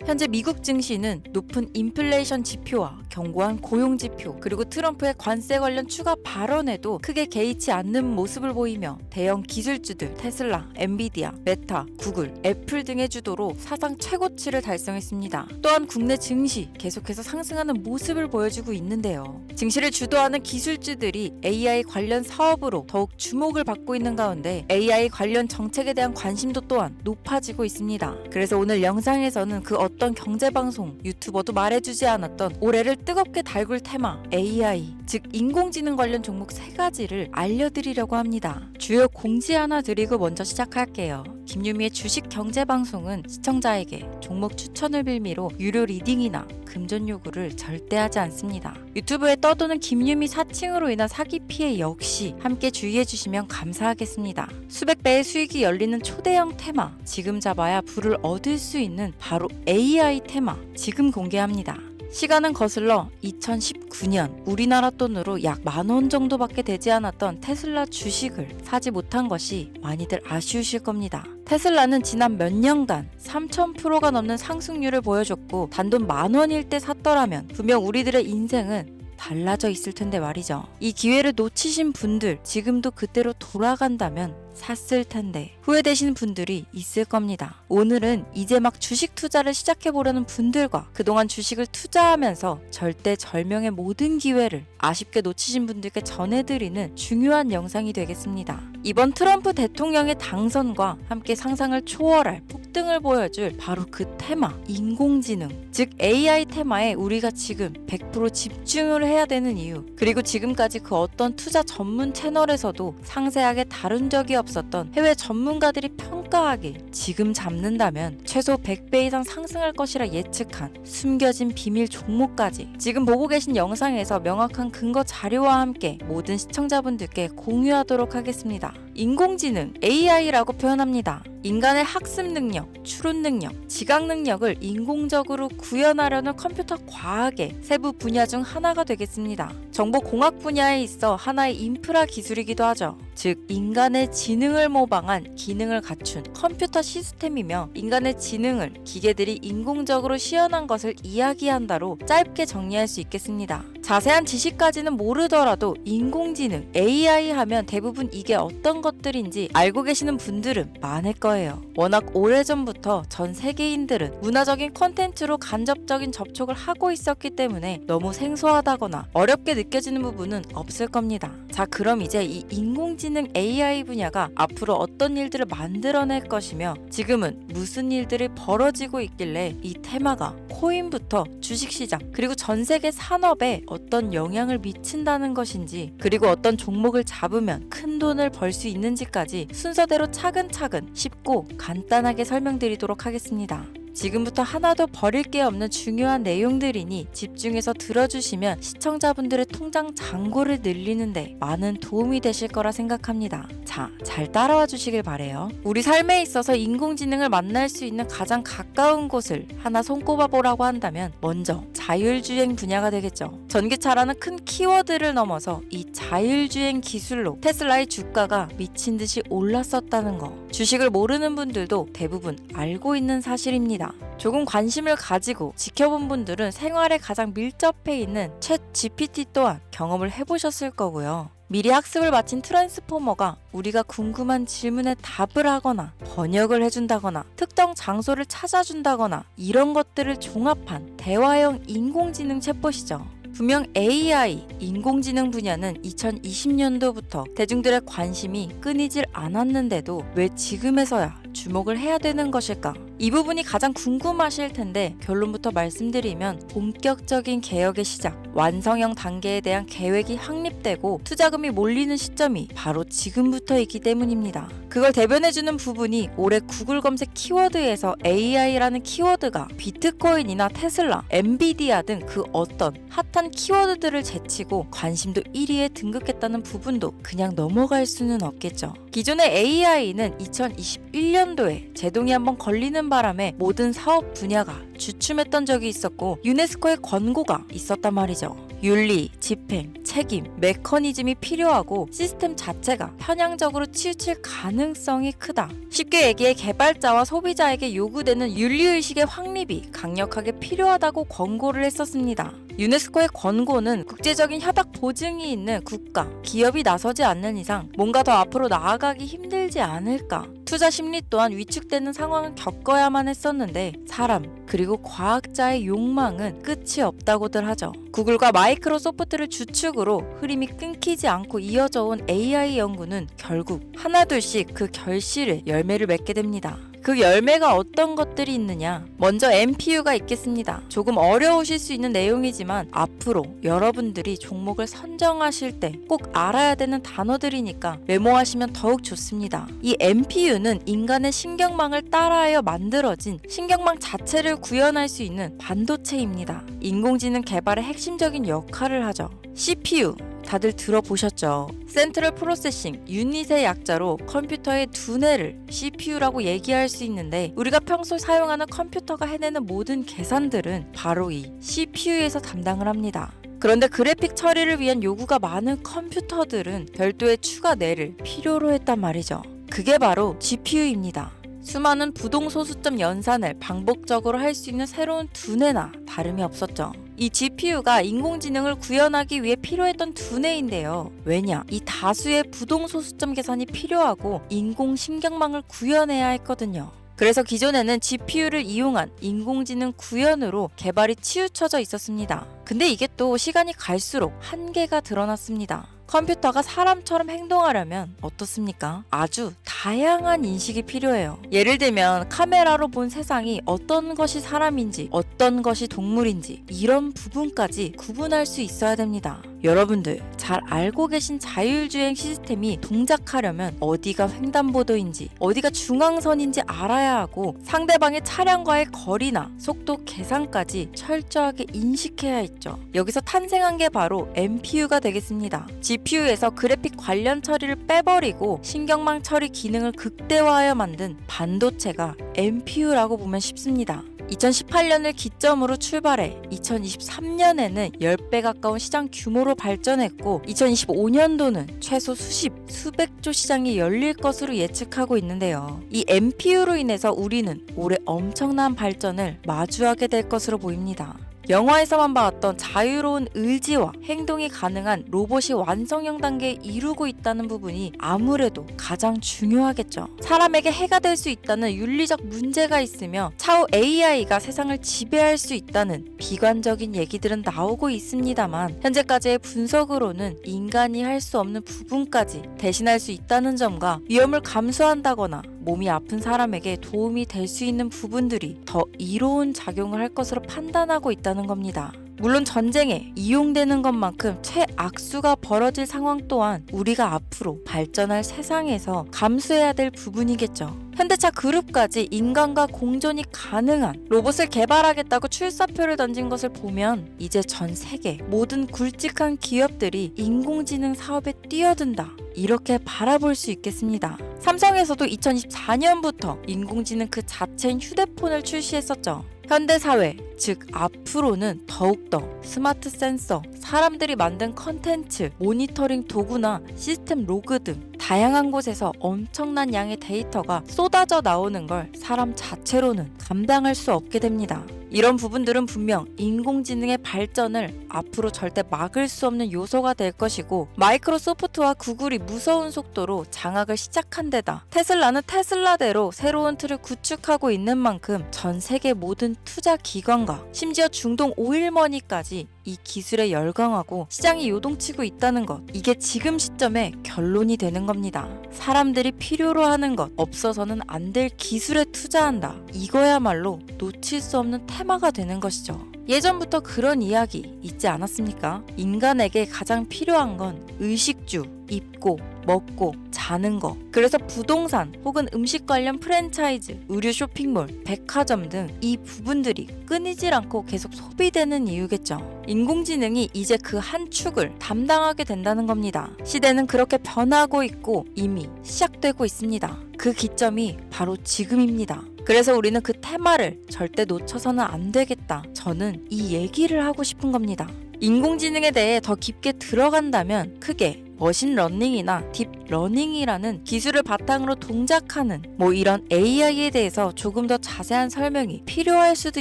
현재 미국 증시는 높은 인플레이션 지표와 견고한 고용 지표, 그리고 트럼프의 관세 관련 추가 발언에도 크게 개의치 않는 모습을 보이며 대형 기술주들 테슬라, 엔비디아, 메타, 구글, 애플 등의 주도로 사상 최고치를 달성했습니다. 또한 국내 증시 계속해서 상승하는 모습을 보여주고 있는데요. 증시를 주도하는 기술주들이 AI 관련 사업으로 더욱 주목을 받고 있는 가운데 AI 관련 정책에 대한 관심도 또한 높아지고 있습니다. 그래서 오늘 영상에서는 그 어떤 경제방송, 유튜버도 말해주지 않았던 올해를 뜨겁게 달굴 테마 AI, 즉 인공지능 관련 종목 3가지를 알려드리려고 합니다. 주요 공지 하나 드리고 먼저 시작할게요. 김유미의 주식 경제방송은 시청자에게 종목 추천을 빌미로 유료 리딩이나 금전 요구를 절대 하지 않습니다. 유튜브에 떠도는 김유미 사칭으로 인한 사기 피해 역시 함께 주의해 주시면 감사하겠습니다. 수백 배의 수익이 열리는 초대형 테마, 지금 잡아야 부를 얻을 수 있는 바로 AI 테마, 지금 공개합니다. 시간은 거슬러 2019년 우리나라 돈으로 약 10,000원 정도밖에 되지 않았던 테슬라 주식을 사지 못한 것이 많이들 아쉬우실 겁니다. 테슬라는 지난 몇 년간 3000%가 넘는 상승률을 보여줬고 단돈 10,000원일 때 샀더라면 분명 우리들의 인생은 달라져 있을 텐데 말이죠. 이 기회를 놓치신 분들, 지금도 그때로 돌아간다면 샀을 텐데 후회되시는 분들이 있을 겁니다. 오늘은 이제 막 주식 투자를 시작해보려는 분들과 그동안 주식을 투자하면서 절대절명의 모든 기회를 아쉽게 놓치신 분들께 전해드리는 중요한 영상이 되겠습니다. 이번 트럼프 대통령의 당선과 함께 상상을 초월할 폭등을 보여줄 바로 그 테마, 인공지능, 즉 AI 테마에 우리가 지금 100% 집중을 해야 되는 이유, 그리고 지금까지 그 어떤 투자 전문 채널에서도 상세하게 다룬 적이 없었던 해외 전문가들이 평가하길 지금 잡는다면 최소 100배 이상 상승할 것이라 예측한 숨겨진 비밀 종목까지 지금 보고 계신 영상에서 명확한 근거 자료와 함께 모든 시청자분들께 공유하도록 하겠습니다. 인공지능, AI라고 표현합니다. 인간의 학습 능력, 추론 능력, 지각 능력을 인공적으로 구현하려는 컴퓨터 과학의 세부 분야 중 하나가 되겠습니다. 정보공학 분야에 있어 하나의 인프라 기술이기도 하죠. 즉 인간의 지능을 모방한 기능을 갖춘 컴퓨터 시스템이며 인간의 지능을 기계들이 인공적으로 시연한 것을 이야기한다로 짧게 정리할 수 있겠습니다. 자세한 지식까지는 모르더라도 인공지능, AI 하면 대부분 이게 어떤 것들인지 알고 계시는 분들은 많을 거예요. 워낙 오래전부터 전 세계인들은 문화적인 콘텐츠로 간접적인 접촉을 하고 있었기 때문에 너무 생소하다거나 어렵게 느껴지는 부분은 없을 겁니다. 자, 그럼 이제 이 인공지능 AI 분야가 앞으로 어떤 일들을 만들어낼 것이며 지금은 무슨 일들이 벌어지고 있길래 이 테마가 코인부터 주식시장 그리고 전 세계 산업에 어떤 영향을 미친다는 것인지, 그리고 어떤 종목을 잡으면 큰 돈을 벌 수 있는지까지 순서대로 차근차근 쉽고 간단하게 설명드리도록 하겠습니다. 지금부터 하나도 버릴 게 없는 중요한 내용들이니 집중해서 들어주시면 시청자분들의 통장 잔고를 늘리는데 많은 도움이 되실 거라 생각합니다. 자, 잘 따라와 주시길 바래요. 우리 삶에 있어서 인공지능을 만날 수 있는 가장 가까운 곳을 하나 손꼽아 보라고 한다면 먼저 자율주행 분야가 되겠죠. 전기차라는 큰 키워드를 넘어서 이 자율주행 기술로 테슬라의 주가가 미친 듯이 올랐었다는 거, 주식을 모르는 분들도 대부분 알고 있는 사실입니다. 조금 관심을 가지고 지켜본 분들은 생활에 가장 밀접해 있는 챗 GPT 또한 경험을 해보셨을 거고요. 미리 학습을 마친 트랜스포머가 우리가 궁금한 질문에 답을 하거나 번역을 해준다거나 특정 장소를 찾아준다거나 이런 것들을 종합한 대화형 인공지능 챗봇이죠. 분명 AI, 인공지능 분야는 2020년도부터 대중들의 관심이 끊이질 않았는데도 왜 지금에서야 주목을 해야 되는 것일까? 이 부분이 가장 궁금하실 텐데 결론부터 말씀드리면 본격적인 개혁의 시작, 완성형 단계에 대한 계획이 확립되고 투자금이 몰리는 시점이 바로 지금부터이기 때문입니다. 그걸 대변해주는 부분이 올해 구글 검색 키워드에서 AI라는 키워드가 비트코인이나 테슬라, 엔비디아 등 그 어떤 핫한 키워드들을 제치고 관심도 1위에 등극했다는 부분도 그냥 넘어갈 수는 없겠죠. 기존의 AI는 2021년도에 제동이 한번 걸리는 바람에 모든 사업 분야가 주춤했던 적이 있었고 유네스코의 권고가 있었단 말이죠. 윤리, 집행, 책임, 메커니즘이 필요하고 시스템 자체가 편향적으로 치우칠 가능성이 크다. 쉽게 얘기해 개발자와 소비자에게 요구되는 윤리의식의 확립이 강력하게 필요하다고 권고를 했었습니다. 유네스코의 권고는 국제적인 협약 보증이 있는 국가, 기업이 나서지 않는 이상 뭔가 더 앞으로 나아가기 힘들지 않을까. 투자 심리 또한 위축되는 상황을 겪어야만 했었는데 사람 그리고 과학자의 욕망은 끝이 없다고들 하죠. 구글과 마이크로소프트를 주축으로 흐름이 끊기지 않고 이어져 온 AI 연구는 결국 하나둘씩 그 결실의 열매를 맺게 됩니다. 그 열매가 어떤 것들이 있느냐? 먼저 MPU가 있겠습니다. 조금 어려우실 수 있는 내용이지만 앞으로 여러분들이 종목을 선정하실 때 꼭 알아야 되는 단어들이니까 메모하시면 더욱 좋습니다. 이 MPU는 인간의 신경망을 따라하여 만들어진 신경망 자체를 구현할 수 있는 반도체입니다. 인공지능 개발의 핵심적인 역할을 하죠. CPU 다들 들어보셨죠? 센트럴 프로세싱 유닛의 약자로 컴퓨터의 두뇌를 CPU라고 얘기할 수 있는데 우리가 평소 사용하는 컴퓨터가 해내는 모든 계산들은 바로 이 CPU에서 담당을 합니다. 그런데 그래픽 처리를 위한 요구가 많은 컴퓨터들은 별도의 추가 뇌를 필요로 했단 말이죠. 그게 바로 GPU입니다. 수많은 부동소수점 연산을 반복적으로 할 수 있는 새로운 두뇌나 다름이 없었죠. 이 GPU가 인공지능을 구현하기 위해 필요했던 두뇌인데요. 왜냐? 이 다수의 부동소수점 계산이 필요하고 인공신경망을 구현해야 했거든요. 그래서 기존에는 GPU를 이용한 인공지능 구현으로 개발이 치우쳐져 있었습니다. 근데 이게 또 시간이 갈수록 한계가 드러났습니다. 컴퓨터가 사람처럼 행동하려면 어떻습니까? 아주 다양한 인식이 필요해요. 예를 들면 카메라로 본 세상이 어떤 것이 사람인지 어떤 것이 동물인지 이런 부분까지 구분할 수 있어야 됩니다. 여러분들 잘 알고 계신 자율주행 시스템이 동작하려면 어디가 횡단보도인지 어디가 중앙선인지 알아야 하고 상대방의 차량과의 거리나 속도 계산까지 철저하게 인식해야 있죠. 여기서 탄생한 게 바로 MPU가 되겠습니다. GPU에서 그래픽 관련 처리를 빼버리고 신경망 처리 기능을 극대화하여 만든 반도체가 MPU라고 보면 쉽습니다. 2018년을 기점으로 출발해 2023년에는 10배 가까운 시장 규모로 발전했고 2025년도는 최소 수백조 시장이 열릴 것으로 예측하고 있는데요. 이 MPU로 인해서 우리는 올해 엄청난 발전을 마주하게 될 것으로 보입니다. 영화에서만 봤던 자유로운 의지와 행동이 가능한 로봇이 완성형 단계에 이루고 있다는 부분이 아무래도 가장 중요하겠죠. 사람에게 해가 될 수 있다는 윤리적 문제가 있으며 차후 AI가 세상을 지배할 수 있다는 비관적인 얘기들은 나오고 있습니다만 현재까지의 분석으로는 인간이 할 수 없는 부분까지 대신할 수 있다는 점과 위험을 감수한다거나 몸이 아픈 사람에게 도움이 될 수 있는 부분들이 더 이로운 작용을 할 것으로 판단하고 있다는 겁니다. 물론 전쟁에 이용되는 것만큼 최악수가 벌어질 상황 또한 우리가 앞으로 발전할 세상에서 감수해야 될 부분이겠죠. 현대차 그룹까지 인간과 공존이 가능한 로봇을 개발하겠다고 출사표를 던진 것을 보면 이제 전 세계 모든 굵직한 기업들이 인공지능 사업에 뛰어든다. 이렇게 바라볼 수 있겠습니다. 삼성에서도 2024년부터 인공지능 그 자체인 휴대폰을 출시했었죠. 현대사회, 즉 앞으로는 더욱더 스마트 센서, 사람들이 만든 컨텐츠, 모니터링 도구나 시스템 로그 등 다양한 곳에서 엄청난 양의 데이터가 쏟아져 나오는 걸 사람 자체로는 감당할 수 없게 됩니다. 이런 부분들은 분명 인공지능의 발전을 앞으로 절대 막을 수 없는 요소가 될 것이고 마이크로소프트와 구글이 무서운 속도로 장악을 시작한 데다 테슬라는 테슬라대로 새로운 틀을 구축하고 있는 만큼 전 세계 모든 투자 기관과 심지어 중동 오일머니까지 이 기술에 열광하고 시장이 요동치고 있다는 것, 이게 지금 시점에 결론이 되는 겁니다. 사람들이 필요로 하는 것, 없어서는 안 될 기술에 투자한다. 이거야말로 놓칠 수 없는 테마가 되는 것이죠. 예전부터 그런 이야기 있지 않았습니까? 인간에게 가장 필요한 건 의식주, 입고, 먹고, 자는 거. 그래서 부동산 혹은 음식 관련 프랜차이즈, 의류 쇼핑몰, 백화점 등 이 부분들이 끊이질 않고 계속 소비되는 이유겠죠. 인공지능이 이제 그 한 축을 담당하게 된다는 겁니다. 시대는 그렇게 변하고 있고 이미 시작되고 있습니다. 그 기점이 바로 지금입니다. 그래서 우리는 그 테마를 절대 놓쳐서는 안 되겠다. 저는 이 얘기를 하고 싶은 겁니다. 인공지능에 대해 더 깊게 들어간다면 크게 머신러닝이나 딥러닝이라는 기술을 바탕으로 동작하는 이런 AI에 대해서 조금 더 자세한 설명이 필요할 수도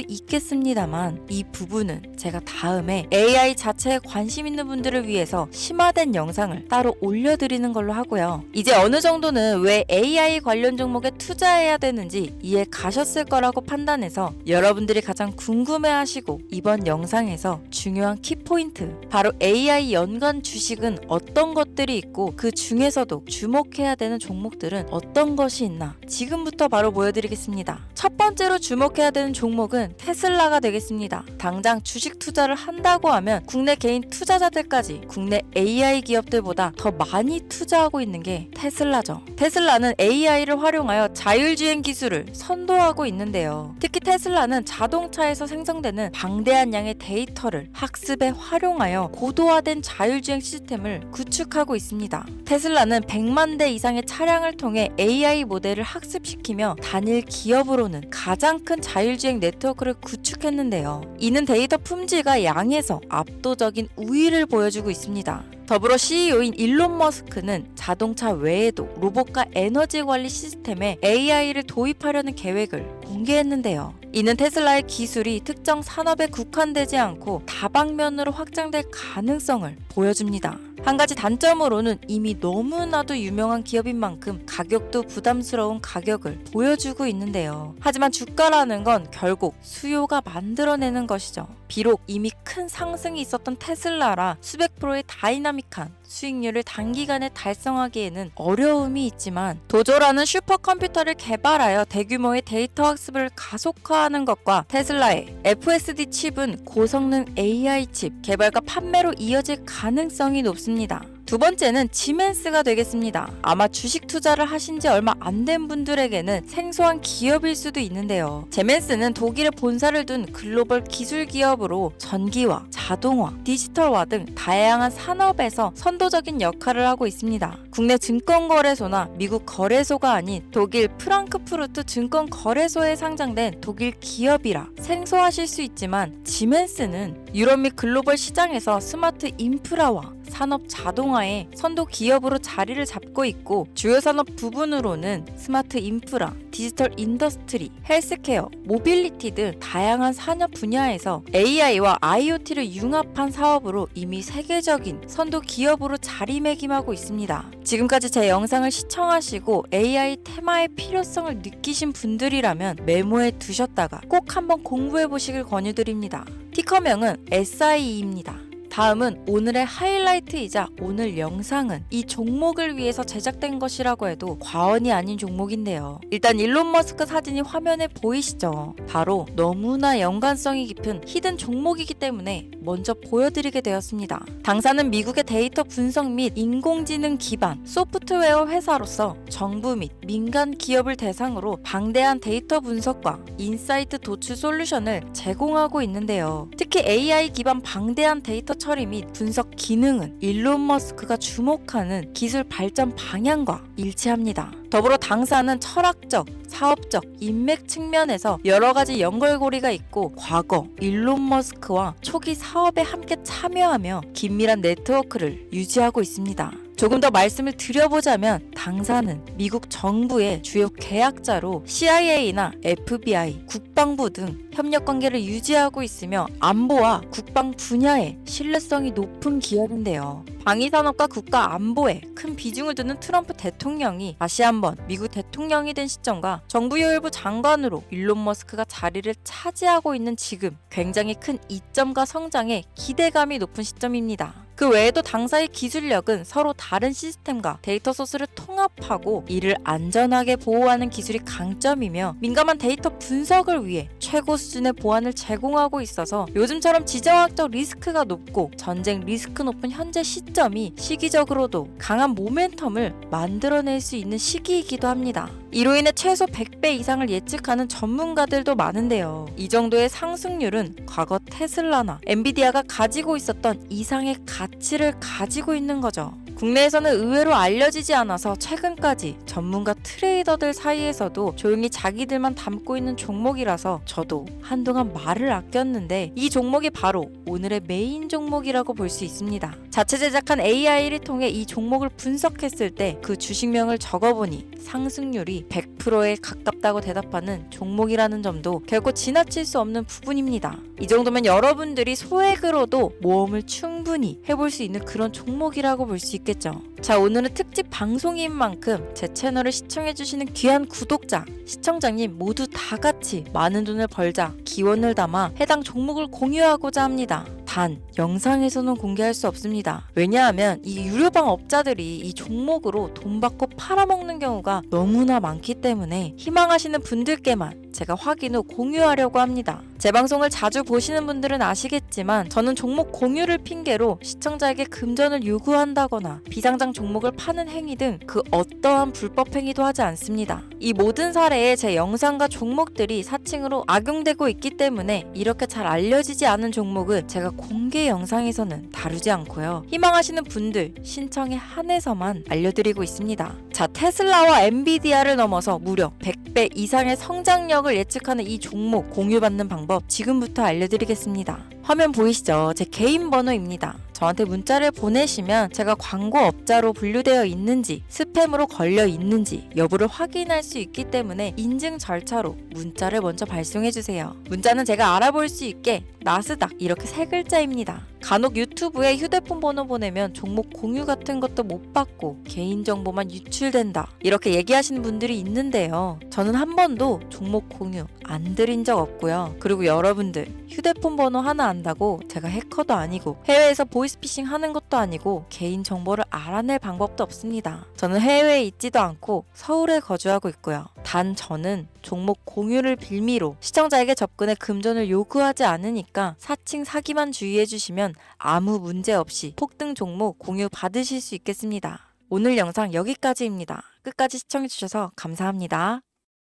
있겠습니다만 이 부분은 제가 다음에 AI 자체에 관심 있는 분들을 위해서 심화된 영상을 따로 올려드리는 걸로 하고요. 이제 어느 정도는 왜 AI 관련 종목에 투자해야 되는지 이해 가셨을 거라고 판단해서 여러분들이 가장 궁금해하시고 이번 영상에서 중요한 키포인트, 바로 AI 연관 주식은 어떤 것들이 있고 그 중에서도 주목해야 되는 종목들은 어떤 것이 있나 지금부터 바로 보여드리겠습니다. 첫 번째로 주목해야 되는 종목은 테슬라가 되겠습니다. 당장 주식 투자를 한다고 하면 국내 개인 투자자들까지 국내 AI 기업들보다 더 많이 투자하고 있는 게 테슬라죠. 테슬라는 AI를 활용하여 자율주행 기술을 선도하고 있는데요. 특히 테슬라는 자동차에서 생성되는 방대한 양의 데이터를 학습에 활용하여 고도화된 자율주행 시스템을 구축하고 있습니다. 테슬라는 100만 대 이상의 차량을 통해 AI 모델을 학습시키며 단일 기업으로는 가장 큰 자율주행 네트워크를 구축했는데요. 이는 데이터 품질과 양에서 압도적인 우위를 보여주고 있습니다. 더불어 CEO인 일론 머스크는 자동차 외에도 로봇과 에너지 관리 시스템에 AI를 도입하려는 계획을 공개했는데요. 이는 테슬라의 기술이 특정 산업에 국한되지 않고 다방면으로 확장될 가능성을 보여줍니다. 한 가지 단점으로는 이미 너무나도 유명한 기업인 만큼 가격도 부담스러운 가격을 보여주고 있는데요. 하지만 주가라는 건 결국 수요가 만들어내는 것이죠. 비록 이미 큰 상승이 있었던 테슬라라 수백 프로의 다이나믹한 수익률을 단기간에 달성하기에는 어려움이 있지만 도조라는 슈퍼컴퓨터를 개발하여 대규모의 데이터 학습을 가속화하는 것과 테슬라의 FSD 칩은 고성능 AI 칩 개발과 판매로 이어질 가능성이 높습니다. 두 번째는 지멘스가 되겠습니다. 아마 주식 투자를 하신 지 얼마 안 된 분들에게는 생소한 기업일 수도 있는데요. 지멘스는 독일에 본사를 둔 글로벌 기술 기업으로 전기화, 자동화, 디지털화 등 다양한 산업에서 선도적인 역할을 하고 있습니다. 국내 증권거래소나 미국 거래소가 아닌 독일 프랑크푸르트 증권거래소에 상장된 독일 기업이라 생소하실 수 있지만 지멘스는 유럽 및 글로벌 시장에서 스마트 인프라와 산업 자동화의 선도 기업으로 자리를 잡고 있고 주요 산업 부분으로는 스마트 인프라, 디지털 인더스트리, 헬스케어, 모빌리티 등 다양한 산업 분야에서 AI와 IoT를 융합한 사업으로 이미 세계적인 선도 기업으로 자리매김하고 있습니다. 지금까지 제 영상을 시청하시고 AI 테마의 필요성을 느끼신 분들이라면 메모해 두셨다가 꼭 한번 공부해 보시길 권유드립니다. 티커명은 SIE입니다. 다음은 오늘의 하이라이트이자 오늘 영상은 이 종목을 위해서 제작된 것이라고 해도 과언이 아닌 종목인데요. 일단 일론 머스크 사진이 화면에 보이시죠? 바로 너무나 연관성이 깊은 히든 종목이기 때문에 먼저 보여드리게 되었습니다. 당사는 미국의 데이터 분석 및 인공지능 기반 소프트웨어 회사로서 정부 및 민간 기업을 대상으로 방대한 데이터 분석과 인사이트 도출 솔루션을 제공하고 있는데요. 특히 AI 기반 방대한 데이터 처리 및 분석 기능은 일론 머스크가 주목하는 기술 발전 방향과 일치합니다. 더불어 당사는 철학적, 사업적, 인맥 측면에서 여러 가지 연결고리가 있고 과거 일론 머스크와 초기 사업에 함께 참여하며 긴밀한 네트워크를 유지하고 있습니다. 조금 더 말씀을 드려보자면 당사는 미국 정부의 주요 계약자로 CIA나 FBI, 국방부 등 협력 관계를 유지하고 있으며 안보와 국방 분야에 신뢰성이 높은 기업인데요. 방위산업과 국가 안보에 큰 비중을 두는 트럼프 대통령이 다시 한번 미국 대통령이 된 시점과 정부요일부 장관으로 일론 머스크가 자리를 차지하고 있는 지금 굉장히 큰 이점과 성장에 기대감이 높은 시점입니다. 그 외에도 당사의 기술력은 서로 다른 시스템과 데이터 소스를 통합하고 이를 안전하게 보호하는 기술이 강점이며 민감한 데이터 분석을 위해 최고 수준의 보안을 제공하고 있어서 요즘처럼 지정학적 리스크가 높고 전쟁 리스크 높은 현재 시점이 시기적으로도 강한 모멘텀을 만들어낼 수 있는 시기이기도 합니다. 이로 인해 최소 100배 이상을 예측하는 전문가들도 많은데요. 이 정도의 상승률은 과거 테슬라나 엔비디아가 가지고 있었던 이상의 가치를 가지고 있는 거죠. 국내에서는 의외로 알려지지 않아서 최근까지 전문가 트레이더들 사이에서도 조용히 자기들만 담고 있는 종목이라서 저도 한동안 말을 아꼈는데 이 종목이 바로 오늘의 메인 종목이라고 볼 수 있습니다. 자체 제작한 AI를 통해 이 종목을 분석했을 때 그 주식명을 적어보니 상승률이 100%에 가깝다고 대답하는 종목이라는 점도 결코 지나칠 수 없는 부분입니다. 이 정도면 여러분들이 소액으로도 모험을 충분히 해볼 수 있는 그런 종목이라고 볼 수 있겠죠. 자, 오늘은 특집 방송인 만큼 제 채널을 시청해주시는 귀한 구독자, 시청자님 모두 다 같이 많은 돈을 벌자 기원을 담아 해당 종목을 공유하고자 합니다. 단 영상에서는 공개할 수 없습니다. 왜냐하면 이 유료방 업자들이 이 종목으로 돈 받고 팔아먹는 경우가 너무나 많기 때문에 희망하시는 분들께만 제가 확인 후 공유하려고 합니다. 제 방송을 자주 보시는 분들은 아시겠지만 저는 종목 공유를 핑계로 시청자에게 금전을 요구한다거나 비상장 종목을 파는 행위 등 그 어떠한 불법 행위도 하지 않습니다. 이 모든 사례에 제 영상과 종목들이 사칭으로 악용되고 있기 때문에 이렇게 잘 알려지지 않은 종목은 제가 공개 영상에서는 다루지 않고요. 희망하시는 분들 신청에 한해서만 알려드리고 있습니다. 자, 테슬라와 엔비디아를 넘어서 무려 100배 이상의 성장력을 예측하는 이 종목 공유받는 방법 지금부터 알려드리겠습니다. 화면 보이시죠? 제 개인 번호입니다. 저한테 문자를 보내시면 제가 광고업자로 분류되어 있는지 스팸으로 걸려 있는지 여부를 확인할 수 있기 때문에 인증 절차로 문자를 먼저 발송해주세요. 문자는 제가 알아볼 수 있게 나스닥 이렇게 세 글자입니다. 간혹 유튜브에 휴대폰 번호 보내면 종목 공유 같은 것도 못 받고 개인정보만 유출된다 이렇게 얘기하시는 분들이 있는데요. 저는 한 번도 종목 공유 안 드린 적 없고요. 그리고 여러분들 휴대폰 번호 하나 안다고 제가 해커도 아니고 해외에서 보이스피싱 하는 것도 아니고 개인정보를 알아낼 방법도 없습니다. 저는 해외에 있지도 않고 서울에 거주하고 있고요. 단 저는 종목 공유를 빌미로 시청자에게 접근해 금전을 요구하지 않으니까 사칭 사기만 주의해주시면 아무 문제 없이 폭등 종목 공유 받으실 수 있겠습니다. 오늘 영상 여기까지입니다. 끝까지 시청해주셔서 감사합니다.